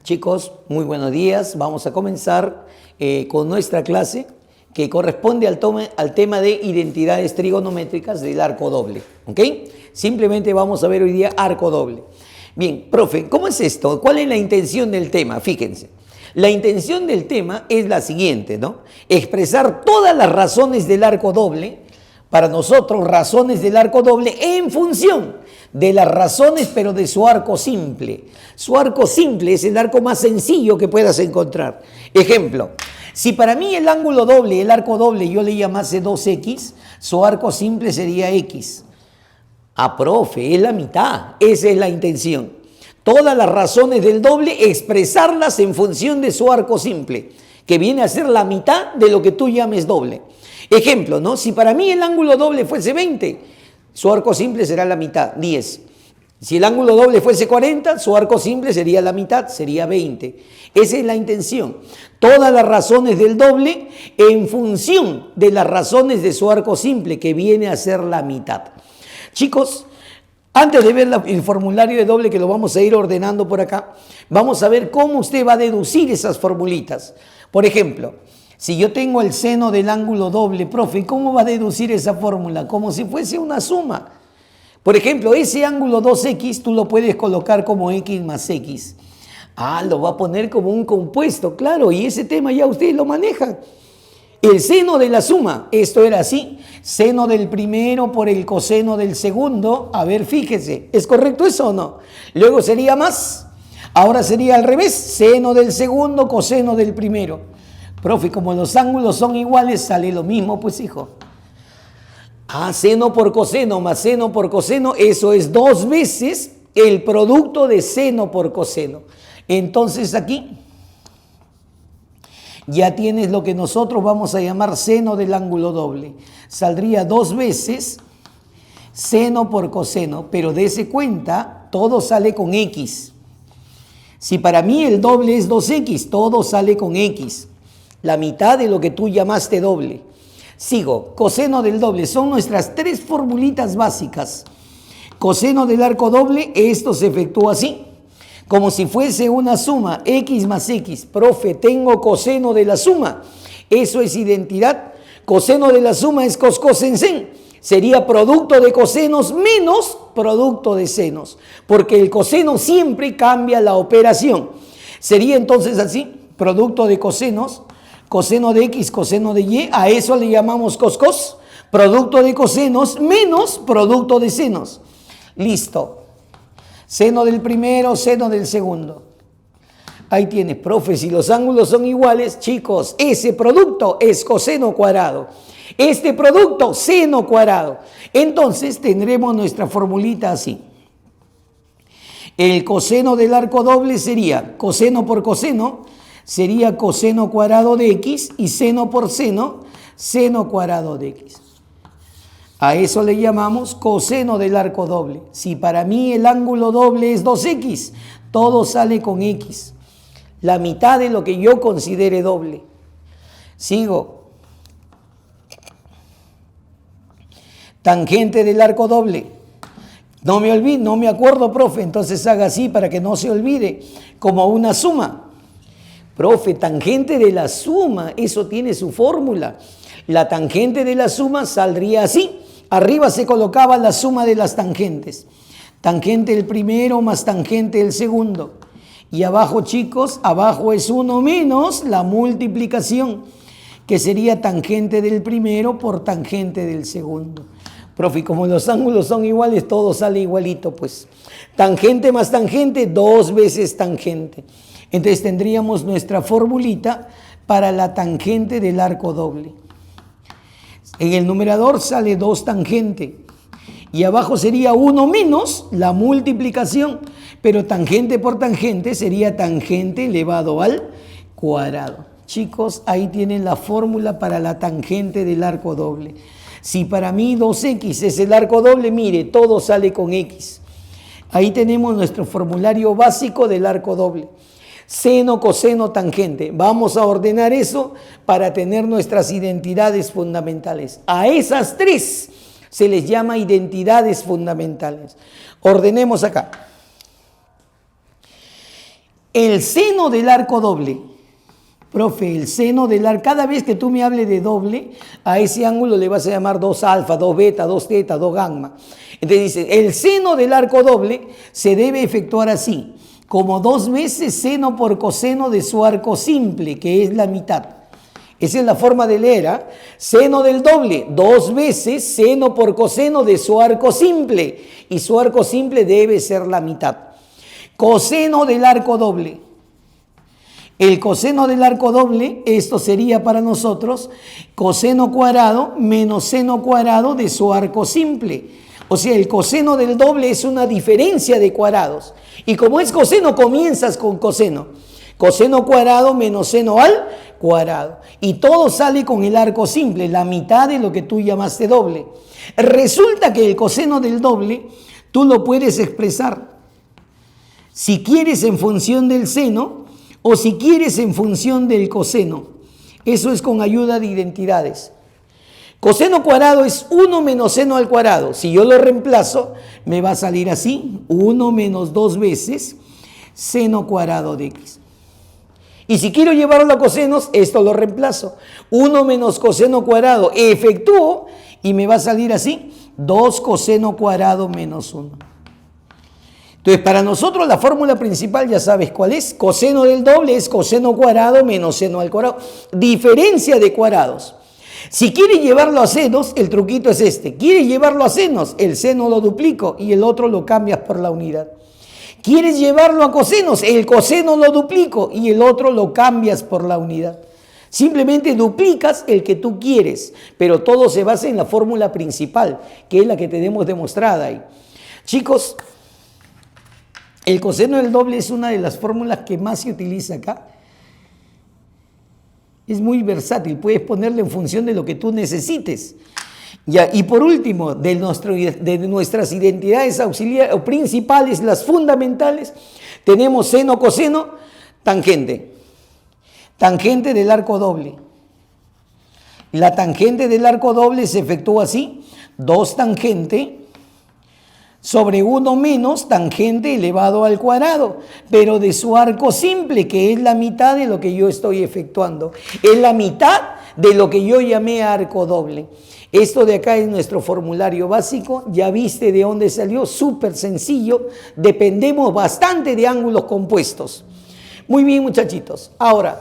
Chicos, muy buenos días. Vamos a comenzar con nuestra clase que corresponde al tema de identidades trigonométricas del arco doble. ¿Ok? Simplemente vamos a ver hoy día arco doble. Bien, profe, ¿cómo es esto? ¿Cuál es la intención del tema? Fíjense. La intención del tema es la siguiente, ¿no? Expresar todas las razones del arco doble, para nosotros razones del arco doble en función de las razones, pero de su arco simple. Su arco simple es el arco más sencillo que puedas encontrar. Ejemplo, si para mí el ángulo doble, el arco doble, yo le llamase 2x, su arco simple sería x. Ah, profe, es la mitad. Esa es la intención. Todas las razones del doble, expresarlas en función de su arco simple, que viene a ser la mitad de lo que tú llames doble. Ejemplo, ¿no? Si para mí el ángulo doble fuese 20, su arco simple será la mitad, 10. Si el ángulo doble fuese 40, su arco simple sería la mitad, sería 20. Esa es la intención. Todas las razones del doble en función de las razones de su arco simple, que viene a ser la mitad. Chicos, antes de ver el formulario de doble, que lo vamos a ir ordenando por acá, vamos a ver cómo usted va a deducir esas formulitas. Por ejemplo, si yo tengo el seno del ángulo doble, profe, ¿cómo va a deducir esa fórmula? Como si fuese una suma. Por ejemplo, ese ángulo 2x tú lo puedes colocar como x más x. Ah, lo va a poner como un compuesto, claro, y ese tema ya ustedes lo manejan. El seno de la suma, esto era así, seno del primero por el coseno del segundo. A ver, fíjese, ¿es correcto eso o no? Luego sería más, ahora sería al revés, seno del segundo, coseno del primero. Profe, como los ángulos son iguales, sale lo mismo, pues hijo. Ah, seno por coseno más seno por coseno, eso es 2 veces el producto de seno por coseno. Entonces aquí ya tienes lo que nosotros vamos a llamar seno del ángulo doble. Saldría 2 veces seno por coseno, pero dése cuenta, todo sale con x. Si para mí el doble es 2x, todo sale con x. La mitad de lo que tú llamaste doble. Sigo, coseno del doble. Son nuestras 3 formulitas básicas. Coseno del arco doble, esto se efectúa así, como si fuese una suma, x más x. Profe, tengo coseno de la suma. Eso es identidad. Coseno de la suma es cos en sen. Sería producto de cosenos menos producto de senos, porque el coseno siempre cambia la operación. Sería entonces así, producto de cosenos, coseno de x, coseno de y, a eso le llamamos cos, producto de cosenos menos producto de senos. Listo. Seno del primero, seno del segundo. Ahí tienes, profe, si los ángulos son iguales, chicos, ese producto es coseno cuadrado. Este producto, seno cuadrado. Entonces tendremos nuestra formulita así. El coseno del arco doble sería coseno por coseno, sería coseno cuadrado de x, y seno por seno, seno cuadrado de x. A eso le llamamos coseno del arco doble. Si para mí el ángulo doble es 2x, todo sale con x. La mitad de lo que yo considere doble. Sigo. Tangente del arco doble. No me olvido, no me acuerdo, profe. Entonces haga así para que no se olvide. Como una suma. Profe, tangente de la suma, eso tiene su fórmula. La tangente de la suma saldría así. Arriba se colocaba la suma de las tangentes. Tangente del primero más tangente del segundo. Y abajo, chicos, abajo es 1 menos la multiplicación, que sería tangente del primero por tangente del segundo. Profe, como los ángulos son iguales, todo sale igualito, pues. Tangente más tangente, 2 veces tangente. Entonces tendríamos nuestra formulita para la tangente del arco doble. En el numerador sale 2 tangente y abajo sería 1 menos la multiplicación, pero tangente por tangente sería tangente elevado al cuadrado. Chicos, ahí tienen la fórmula para la tangente del arco doble. Si para mí 2x es el arco doble, mire, todo sale con x. Ahí tenemos nuestro formulario básico del arco doble. Seno, coseno, tangente. Vamos a ordenar eso para tener nuestras identidades fundamentales. A esas 3 se les llama identidades fundamentales. Ordenemos acá. El seno del arco doble. Profe, el seno del arco, cada vez que tú me hables de doble, a ese ángulo le vas a llamar 2 alfa, 2 beta, 2 teta, 2 gamma. Entonces dice, el seno del arco doble se debe efectuar así, como 2 veces seno por coseno de su arco simple, que es la mitad. Esa es la forma de leer, ¿eh? Seno del doble, 2 veces seno por coseno de su arco simple, y su arco simple debe ser la mitad. Coseno del arco doble. El coseno del arco doble, esto sería para nosotros coseno cuadrado menos seno cuadrado de su arco simple. O sea, el coseno del doble es una diferencia de cuadrados. Y como es coseno, comienzas con coseno. Coseno cuadrado menos seno al cuadrado. Y todo sale con el arco simple, la mitad de lo que tú llamaste doble. Resulta que el coseno del doble, tú lo puedes expresar, si quieres en función del seno, o si quieres en función del coseno. Eso es con ayuda de identidades. Coseno cuadrado es 1 menos seno al cuadrado. Si yo lo reemplazo, me va a salir así. 1 menos 2 veces seno cuadrado de x. Y si quiero llevarlo a cosenos, esto lo reemplazo. 1 menos coseno cuadrado. Efectúo y me va a salir así. 2 coseno cuadrado menos 1. Entonces, para nosotros la fórmula principal ya sabes cuál es. Coseno del doble es coseno cuadrado menos seno al cuadrado. Diferencia de cuadrados. Si quieres llevarlo a senos, el truquito es este. ¿Quieres llevarlo a senos? El seno lo duplico y el otro lo cambias por la unidad. ¿Quieres llevarlo a cosenos? El coseno lo duplico y el otro lo cambias por la unidad. Simplemente duplicas el que tú quieres, pero todo se basa en la fórmula principal, que es la que tenemos demostrada ahí. Chicos, el coseno del doble es una de las fórmulas que más se utiliza acá. Es muy versátil, puedes ponerle en función de lo que tú necesites. Ya, y por último, de nuestras identidades auxiliares o principales, las fundamentales, tenemos seno, coseno, tangente. Tangente del arco doble. La tangente del arco doble se efectúa así: 2 tangente sobre 1 menos tangente elevado al cuadrado, pero de su arco simple, que es la mitad de lo que yo estoy efectuando. Es la mitad de lo que yo llamé arco doble. Esto de acá es nuestro formulario básico. Ya viste de dónde salió, súper sencillo. Dependemos bastante de ángulos compuestos. Muy bien, muchachitos. Ahora,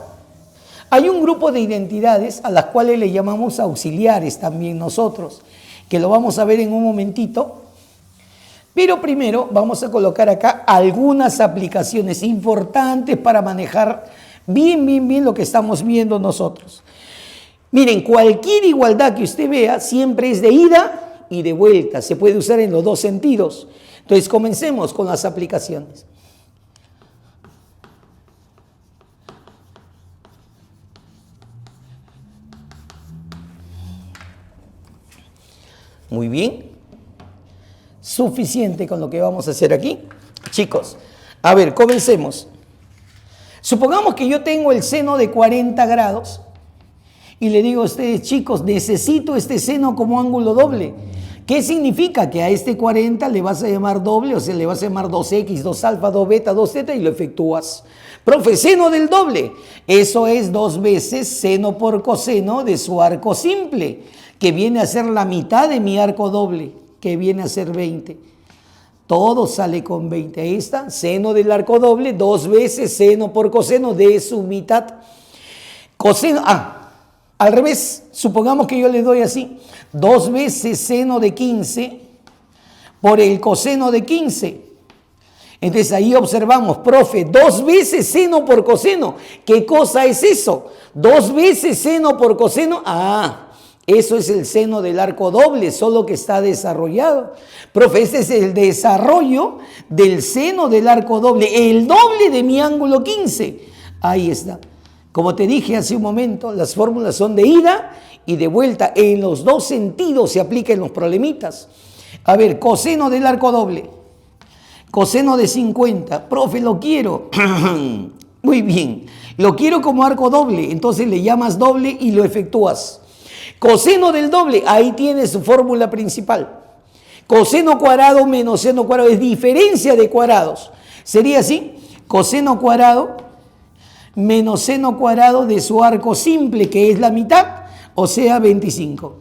hay un grupo de identidades a las cuales le llamamos auxiliares también nosotros, que lo vamos a ver en un momentito. Pero primero vamos a colocar acá algunas aplicaciones importantes para manejar bien lo que estamos viendo nosotros. Miren, cualquier igualdad que usted vea siempre es de ida y de vuelta. Se puede usar en los dos sentidos. Entonces comencemos con las aplicaciones. Muy bien. Suficiente con lo que vamos a hacer aquí. Chicos, a ver, comencemos. Supongamos que yo tengo el seno de 40 grados y le digo a ustedes, chicos, necesito este seno como ángulo doble. ¿Qué significa? Que a este 40 le vas a llamar doble, o sea, le vas a llamar 2x, 2 alfa, 2 beta, 2 teta y lo efectúas. Profe, seno del doble. Eso es 2 veces seno por coseno de su arco simple, que viene a ser la mitad de mi arco doble, que viene a ser 20. Todo sale con 20. Ahí está, seno del arco doble, 2 veces seno por coseno de su mitad. Coseno, al revés, supongamos que yo le doy así, 2 veces seno de 15 por el coseno de 15. Entonces ahí observamos, profe, 2 veces seno por coseno. ¿Qué cosa es eso? 2 veces seno por coseno. Eso es el seno del arco doble, solo que está desarrollado. Profe, este es el desarrollo del seno del arco doble, el doble de mi ángulo 15. Ahí está. Como te dije hace un momento, las fórmulas son de ida y de vuelta. En los dos sentidos se aplican los problemitas. A ver, coseno del arco doble. Coseno de 50. Profe, lo quiero. Muy bien. Lo quiero como arco doble. Entonces le llamas doble y lo efectúas. Coseno del doble. Ahí tienes su fórmula principal. Coseno cuadrado menos seno cuadrado es diferencia de cuadrados. Sería así. coseno cuadrado menos seno cuadrado de su arco simple, que es la mitad, o sea, 25.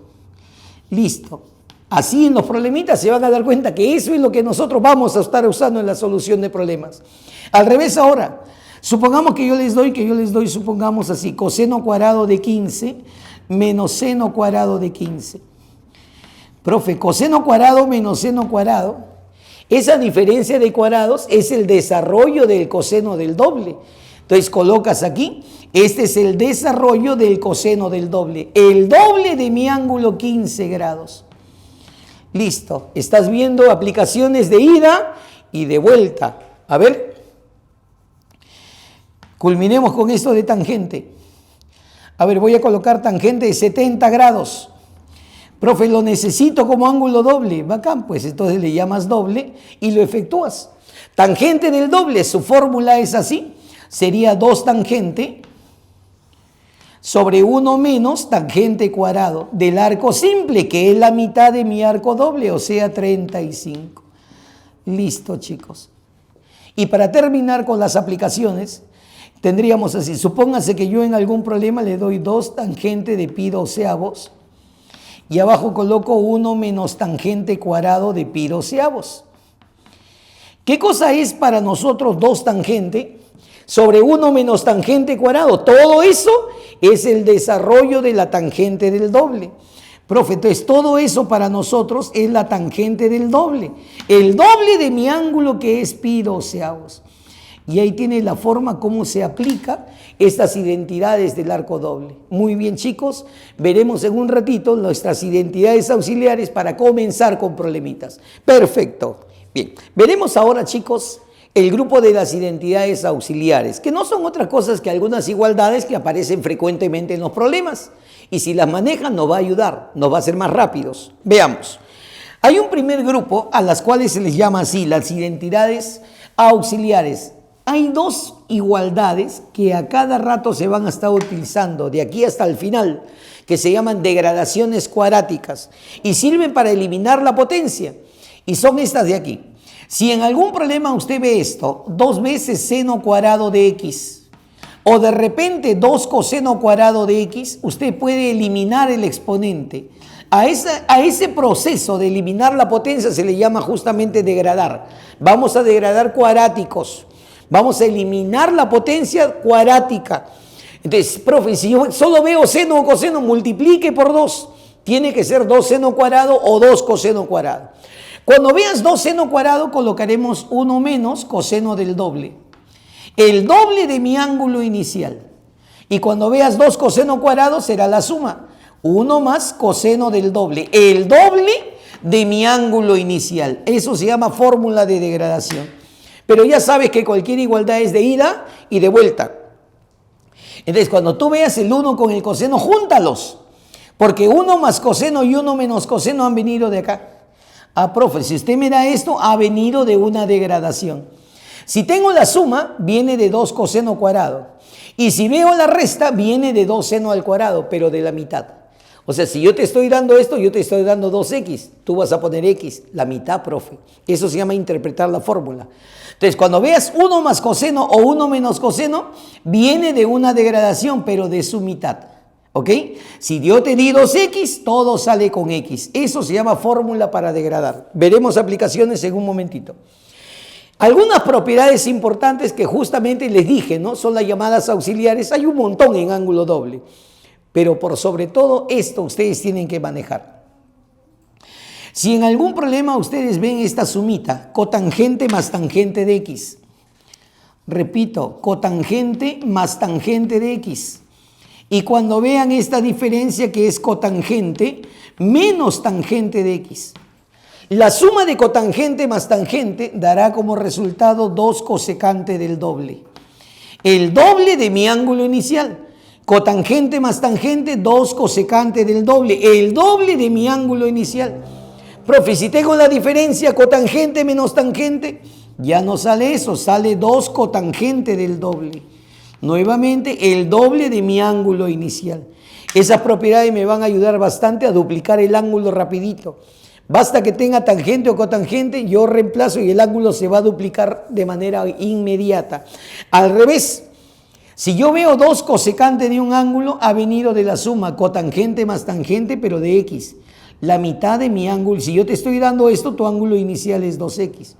Listo. Así en los problemitas se van a dar cuenta que eso es lo que nosotros vamos a estar usando en la solución de problemas. Al revés ahora, supongamos que yo les doy, supongamos así, coseno cuadrado de 15 menos seno cuadrado de 15. Profe, coseno cuadrado menos seno cuadrado, esa diferencia de cuadrados es el desarrollo del coseno del doble. Entonces colocas aquí, este es el desarrollo del coseno del doble, el doble de mi ángulo 15 grados. Listo, estás viendo aplicaciones de ida y de vuelta. A ver, culminemos con esto de tangente. A ver, voy a colocar tangente de 70 grados. Profe, lo necesito como ángulo doble. Bacán, pues entonces le llamas doble y lo efectúas. Tangente del doble, su fórmula es así. Sería 2 tangente sobre 1 menos tangente cuadrado del arco simple, que es la mitad de mi arco doble, o sea, 35. Listo, chicos. Y para terminar con las aplicaciones, tendríamos así. Supóngase que yo en algún problema le doy 2 tangente de pi doceavos y abajo coloco 1 menos tangente cuadrado de pi doceavos. ¿Qué cosa es para nosotros 2 tangente sobre 1 menos tangente cuadrado? Todo eso es el desarrollo de la tangente del doble. Profe, entonces todo eso para nosotros es la tangente del doble. El doble de mi ángulo, que es pi doceavos. Y ahí tiene la forma cómo se aplica estas identidades del arco doble. Muy bien, chicos, veremos en un ratito nuestras identidades auxiliares para comenzar con problemitas. Perfecto. Bien, veremos ahora, chicos, el grupo de las identidades auxiliares, que no son otras cosas que algunas igualdades que aparecen frecuentemente en los problemas. Y si las manejan nos va a ayudar, nos va a hacer más rápidos. Veamos. Hay un primer grupo a las cuales se les llama así, las identidades auxiliares. Hay 2 igualdades que a cada rato se van a estar utilizando de aquí hasta el final, que se llaman degradaciones cuadráticas y sirven para eliminar la potencia. Y son estas de aquí. Si en algún problema usted ve esto, 2 veces seno cuadrado de x, o de repente 2 coseno cuadrado de x, usted puede eliminar el exponente. A ese proceso de eliminar la potencia se le llama justamente degradar. Vamos a degradar cuadráticos. Vamos a eliminar la potencia cuadrática. Entonces, profe, si yo solo veo seno o coseno, multiplique por 2. Tiene que ser 2 seno cuadrado o 2 coseno cuadrado. Cuando veas 2 seno cuadrado, colocaremos 1 menos coseno del doble. El doble de mi ángulo inicial. Y cuando veas 2 coseno cuadrado, será la suma. 1 más coseno del doble. El doble de mi ángulo inicial. Eso se llama fórmula de degradación. Pero ya sabes que cualquier igualdad es de ida y de vuelta. Entonces, cuando tú veas el 1 con el coseno, júntalos. Porque 1 más coseno y 1 menos coseno han venido de acá. Ah, profe, si usted me da esto, ha venido de una degradación. Si tengo la suma, viene de 2 coseno cuadrado. Y si veo la resta, viene de 2 seno al cuadrado, pero de la mitad. O sea, si yo te estoy dando esto, yo te estoy dando 2x. Tú vas a poner x, la mitad, profe. Eso se llama interpretar la fórmula. Entonces, cuando veas 1 más coseno o 1 menos coseno, viene de una degradación, pero de su mitad. ¿Ok? Si yo te di 2x, todo sale con x. Eso se llama fórmula para degradar. Veremos aplicaciones en un momentito. Algunas propiedades importantes que justamente les dije, ¿no? Son las llamadas auxiliares. Hay un montón en ángulo doble. Pero por sobre todo esto ustedes tienen que manejar. Si en algún problema ustedes ven esta sumita, cotangente más tangente de x. Repito, cotangente más tangente de x. Y cuando vean esta diferencia que es cotangente menos tangente de x. La suma de cotangente más tangente dará como resultado 2 cosecante del doble. El doble de mi ángulo inicial. Cotangente más tangente, 2 cosecante del doble. El doble de mi ángulo inicial. Profe, si tengo la diferencia cotangente menos tangente, ya no sale eso, sale 2 cotangente del doble. Nuevamente, el doble de mi ángulo inicial. Esas propiedades me van a ayudar bastante a duplicar el ángulo rapidito. Basta que tenga tangente o cotangente, yo reemplazo y el ángulo se va a duplicar de manera inmediata. Al revés, si yo veo 2 cosecantes de un ángulo, ha venido de la suma cotangente más tangente, pero de x. La mitad de mi ángulo, si yo te estoy dando esto, tu ángulo inicial es 2x.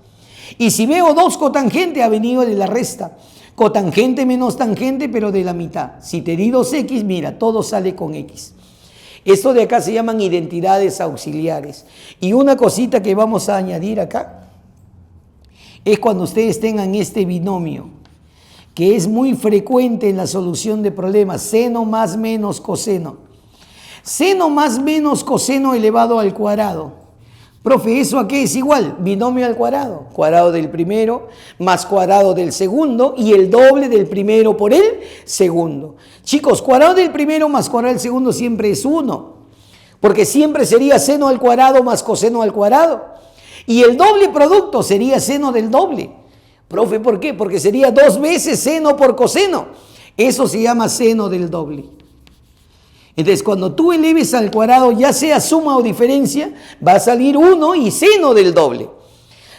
Y si veo 2 cotangente, ha venido de la resta. Cotangente menos tangente, pero de la mitad. Si te di 2x, mira, todo sale con x. Esto de acá se llaman identidades auxiliares. Y una cosita que vamos a añadir acá es cuando ustedes tengan este binomio, que es muy frecuente en la solución de problemas, seno más menos coseno. Seno más menos coseno elevado al cuadrado. Profe, ¿eso a qué es igual? Binomio al cuadrado. Cuadrado del primero más cuadrado del segundo y el doble del primero por el segundo. Chicos, cuadrado del primero más cuadrado del segundo siempre es 1. Porque siempre sería seno al cuadrado más coseno al cuadrado. Y el doble producto sería seno del doble. Profe, ¿por qué? Porque sería 2 veces seno por coseno. Eso se llama seno del doble. Entonces, cuando tú eleves al cuadrado, ya sea suma o diferencia, va a salir 1 y seno del doble.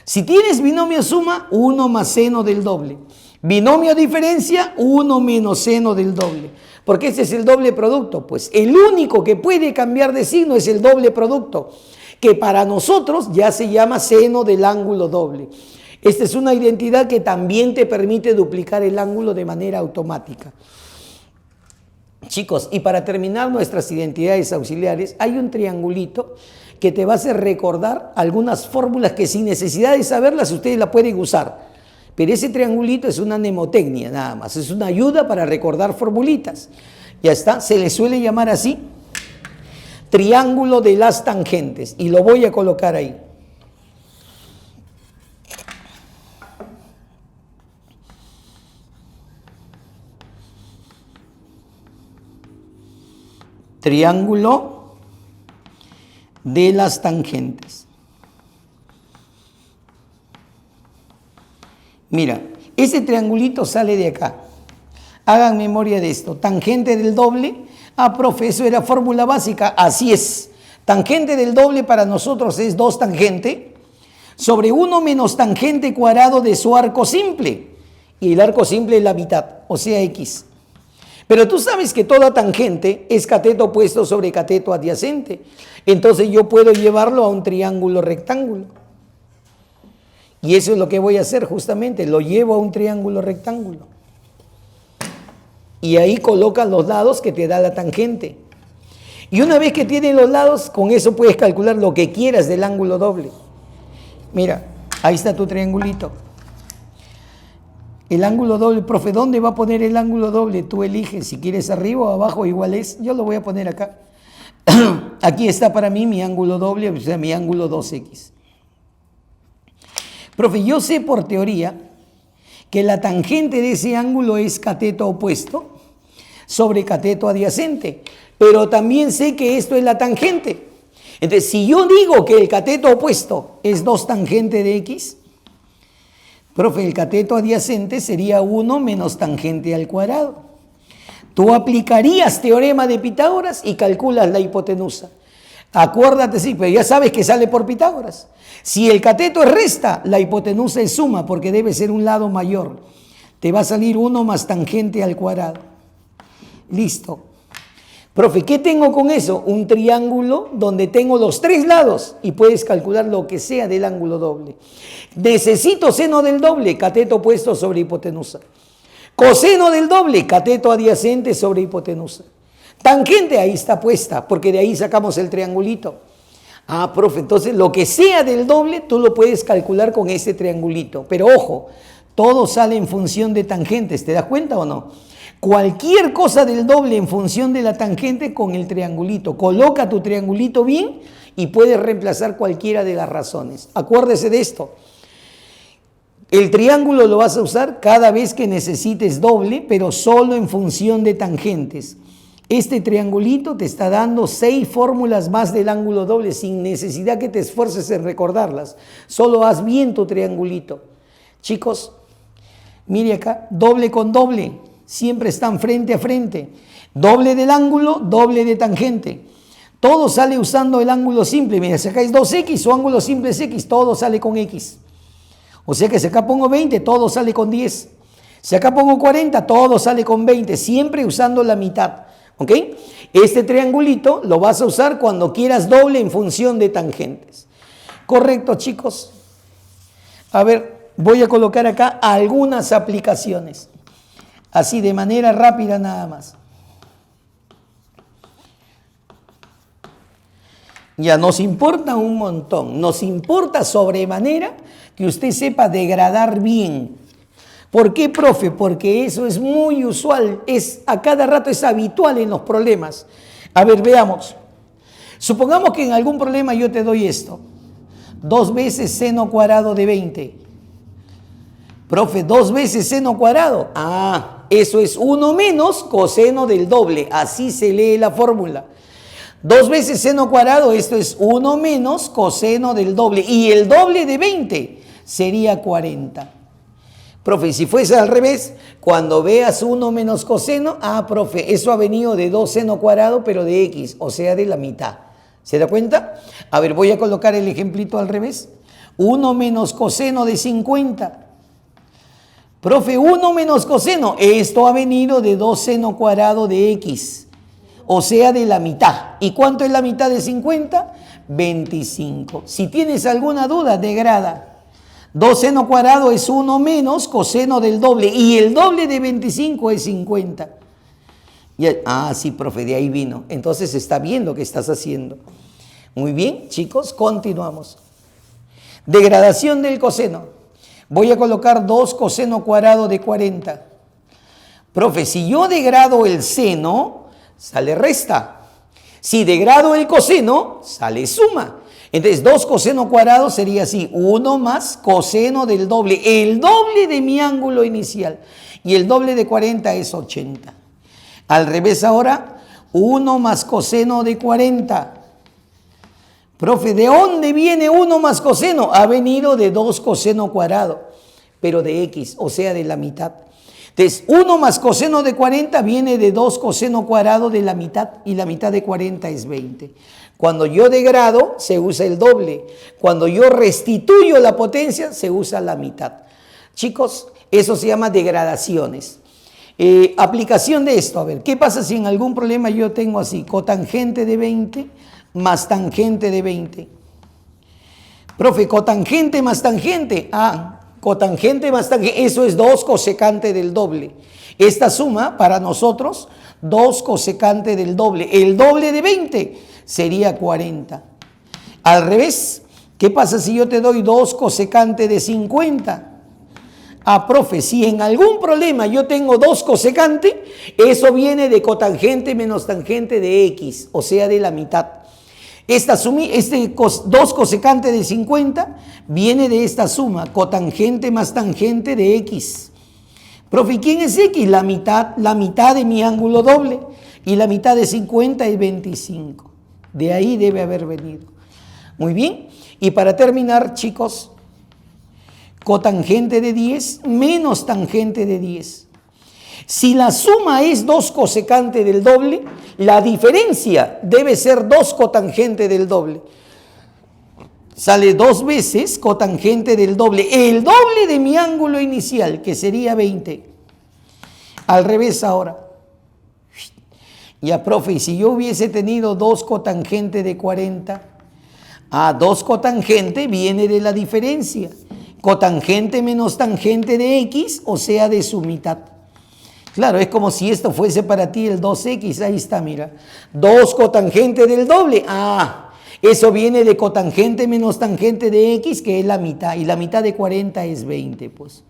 Si tienes binomio suma, 1 más seno del doble. Binomio diferencia, 1 menos seno del doble. Porque ese es el doble producto. Pues el único que puede cambiar de signo es el doble producto, que para nosotros ya se llama seno del ángulo doble. Esta es una identidad que también te permite duplicar el ángulo de manera automática. Chicos, y para terminar nuestras identidades auxiliares, hay un triangulito que te va a hacer recordar algunas fórmulas que sin necesidad de saberlas ustedes la pueden usar. Pero ese triangulito es una mnemotecnia nada más, es una ayuda para recordar formulitas. Ya está, se le suele llamar así, triángulo de las tangentes, y lo voy a colocar ahí. Triángulo de las tangentes. Mira, ese triangulito sale de acá. Hagan memoria de esto. Tangente del doble. Ah, profe, eso era fórmula básica. Así es. Tangente del doble para nosotros es 2 tangente sobre 1 menos tangente cuadrado de su arco simple. Y el arco simple es la mitad, o sea, x. Pero tú sabes que toda tangente es cateto opuesto sobre cateto adyacente. Entonces yo puedo llevarlo a un triángulo rectángulo. Y eso es lo que voy a hacer justamente. Lo llevo a un triángulo rectángulo. Y ahí colocan los lados que te da la tangente. Y una vez que tienes los lados, con eso puedes calcular lo que quieras del ángulo doble. Mira, ahí está tu triangulito. El ángulo doble, profe, ¿dónde va a poner el ángulo doble? Tú eliges, si quieres arriba o abajo, igual es. Yo lo voy a poner acá. Aquí está para mí mi ángulo doble, o sea, mi ángulo 2x. Profe, yo sé por teoría que la tangente de ese ángulo es cateto opuesto sobre cateto adyacente, pero también sé que esto es la tangente. Entonces, si yo digo que el cateto opuesto es 2 tangente de x, profe, el cateto adyacente sería 1 menos tangente al cuadrado. Tú aplicarías teorema de Pitágoras y calculas la hipotenusa. Acuérdate, sí, pero ya sabes que sale por Pitágoras. Si el cateto es resta, la hipotenusa es suma, porque debe ser un lado mayor. Te va a salir 1 más tangente al cuadrado. Listo. Profe, ¿qué tengo con eso? Un triángulo donde tengo los 3 lados y puedes calcular lo que sea del ángulo doble. Necesito seno del doble, cateto opuesto sobre hipotenusa. Coseno del doble, cateto adyacente sobre hipotenusa. Tangente, ahí está puesta, porque de ahí sacamos el triangulito. Ah, profe, entonces lo que sea del doble, tú lo puedes calcular con ese triangulito. Pero ojo, todo sale en función de tangentes, ¿te das cuenta o no? Cualquier cosa del doble en función de la tangente con el triangulito. Coloca tu triangulito bien y puedes reemplazar cualquiera de las razones. Acuérdese de esto. El triángulo lo vas a usar cada vez que necesites doble, pero solo en función de tangentes. Este triangulito te está dando 6 fórmulas más del ángulo doble sin necesidad que te esfuerces en recordarlas. Solo haz bien tu triangulito. Chicos, mire acá, doble con doble, siempre están frente a frente. Doble del ángulo, doble de tangente. Todo sale usando el ángulo simple. Mira, si acá es 2x, su ángulo simple es x, todo sale con x. O sea que si acá pongo 20, todo sale con 10. Si acá pongo 40, todo sale con 20, siempre usando la mitad. ¿Ok? Este triangulito lo vas a usar cuando quieras doble en función de tangentes. ¿Correcto, chicos? A ver, voy a colocar acá algunas aplicaciones. Así de manera rápida nada más. Ya nos importa un montón, nos importa sobremanera que usted sepa degradar bien. ¿Por qué, profe? Porque eso es muy usual, a cada rato es habitual en los problemas. A ver, veamos. Supongamos que en algún problema yo te doy esto. 2 veces seno cuadrado de 20. Profe, 2 veces seno cuadrado. Eso es 1 menos coseno del doble. Así se lee la fórmula. 2 veces seno cuadrado, esto es 1 menos coseno del doble. Y el doble de 20 sería 40. Profe, si fuese al revés, cuando veas 1 menos coseno, profe, eso ha venido de 2 seno cuadrado, pero de x, o sea, de la mitad. ¿Se da cuenta? A ver, voy a colocar el ejemplito al revés. 1 menos coseno de 50. Profe, 1 menos coseno, esto ha venido de 2 seno cuadrado de x. O sea, de la mitad. ¿Y cuánto es la mitad de 50? 25. Si tienes alguna duda, degrada. 2 seno cuadrado es 1 menos coseno del doble. Y el doble de 25 es 50. Sí, profe, de ahí vino. Entonces está bien lo que estás haciendo. Muy bien, chicos, continuamos. Degradación del coseno. Voy a colocar 2 coseno cuadrado de 40. Profe, si yo degrado el seno, sale resta. Si degrado el coseno, sale suma. Entonces, 2 coseno cuadrado sería así, 1 más coseno del doble, el doble de mi ángulo inicial. Y el doble de 40 es 80. Al revés ahora, 1 más coseno de 40. Profe, ¿de dónde viene 1 más coseno? Ha venido de 2 coseno cuadrado, pero de x, o sea, de la mitad. Entonces, 1 más coseno de 40 viene de 2 coseno cuadrado de la mitad, y la mitad de 40 es 20. Cuando yo degrado, se usa el doble. Cuando yo restituyo la potencia, se usa la mitad. Chicos, eso se llama degradaciones. Aplicación de esto, a ver, ¿qué pasa si en algún problema yo tengo así, cotangente de 20 más tangente de 20? Profe, cotangente más tangente, cotangente más tangente, eso es 2 cosecante del doble. Esta suma para nosotros, 2 cosecante del doble. El doble de 20 sería 40. Al revés, ¿qué pasa si yo te doy 2 cosecante de 50? Profe, si en algún problema yo tengo 2 cosecante, eso viene de cotangente menos tangente de x, o sea, de la mitad. 2 cosecante de 50 viene de esta suma, cotangente más tangente de x. Profe, ¿quién es x? La mitad de mi ángulo doble, y la mitad de 50 es 25. De ahí debe haber venido. Muy bien. Y para terminar, chicos, cotangente de 10 menos tangente de 10. Si la suma es 2 cosecante del doble, la diferencia debe ser 2 cotangente del doble. Sale 2 veces cotangente del doble, el doble de mi ángulo inicial, que sería 20. Al revés ahora. Ya, profe, si yo hubiese tenido 2 cotangente de 40, 2 cotangente viene de la diferencia. Cotangente menos tangente de x, o sea, de su mitad. Claro, es como si esto fuese para ti el 2x, ahí está, mira. 2 cotangente del doble, eso viene de cotangente menos tangente de x, que es la mitad, y la mitad de 40 es 20, pues.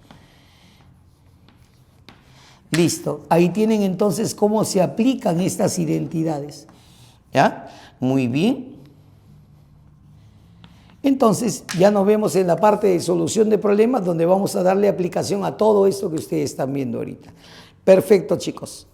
Listo, ahí tienen entonces cómo se aplican estas identidades. ¿Ya? Muy bien. Entonces, ya nos vemos en la parte de solución de problemas, donde vamos a darle aplicación a todo esto que ustedes están viendo ahorita. Perfecto, chicos.